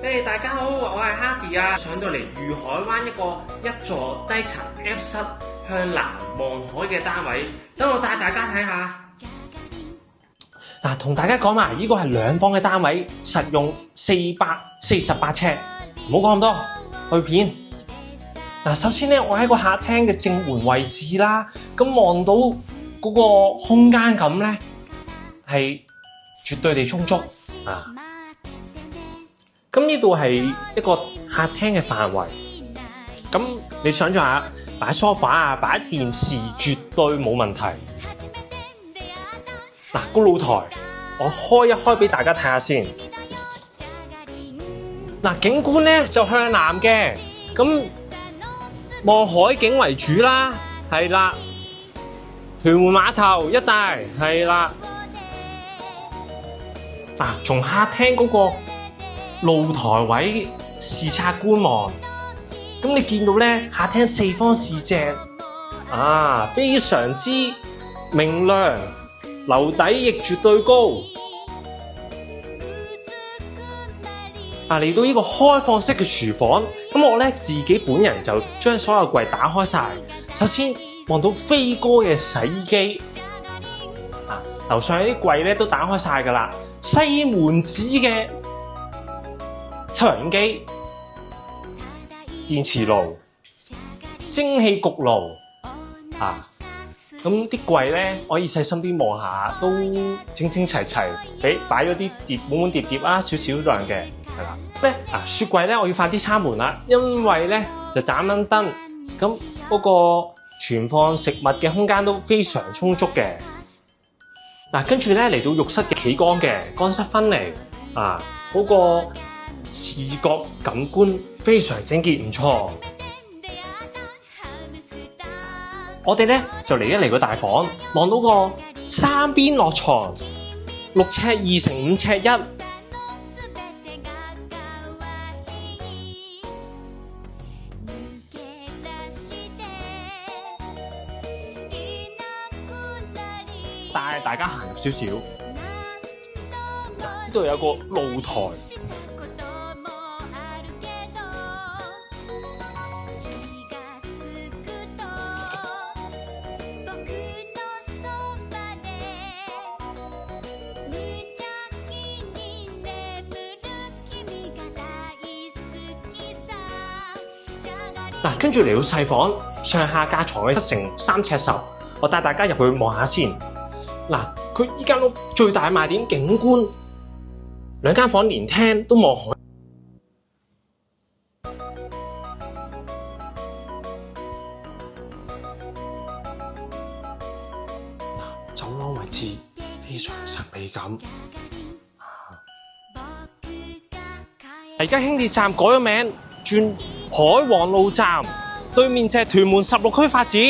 大家好，我係 Harvey 啊，上到嚟愉海灣一座低層 F 室向南望海嘅單位，等我帶大家睇下。嗱，同大家講埋，呢個係兩房嘅單位，實用448尺，唔好講咁多，去片。嗱，首先咧，我喺個客廳嘅正門位置啦，咁望到嗰個空間感咧係絕對地充足啊！咁呢度係一個客廳嘅範圍，咁你想象下擺梳化啊，擺電視絕對冇問題。嗱，個露台我開一開俾大家睇下先。嗱，景觀咧就向南嘅，咁望海景為主啦，係啦，屯門碼頭一帶係啦。嗱，從客廳嗰個露台位視察觀望，咁你見到咧客廳四方四正啊，非常之明亮，樓底亦絕對高。嚟到呢個開放式嘅廚房，咁我咧自己本人就將所有櫃打開晒。首先望到飛哥嘅洗衣機，樓上啲櫃咧都打開晒噶啦，西門子嘅抽油煙機、電磁爐、蒸氣焗爐咁啲櫃咧可以細心啲望下，都整整齊齊，擺咗啲碟滿滿碟碟啦，少少量嘅係啦。雪櫃咧我要快啲閂門啦，因為咧就盞燈燈，咁嗰個存放食物嘅空間都非常充足嘅。跟住咧嚟到浴室嘅企缸嘅乾濕分離嗰個視覺感官非常整潔，唔錯。我哋咧就嚟一嚟個大房，望到個三邊落床，6尺2乘5尺1。帶大家行入少少，呢度有個露台。跟住嚟到細房，上下架床嘅7乘3尺10，我帶大家入去望下先。佢依間屋最大賣點景觀，兩間房連廳都望海。走廊位置非常神秘感。而家輕鐵站改咗名，轉海皇路站，對面就係屯門16區發展。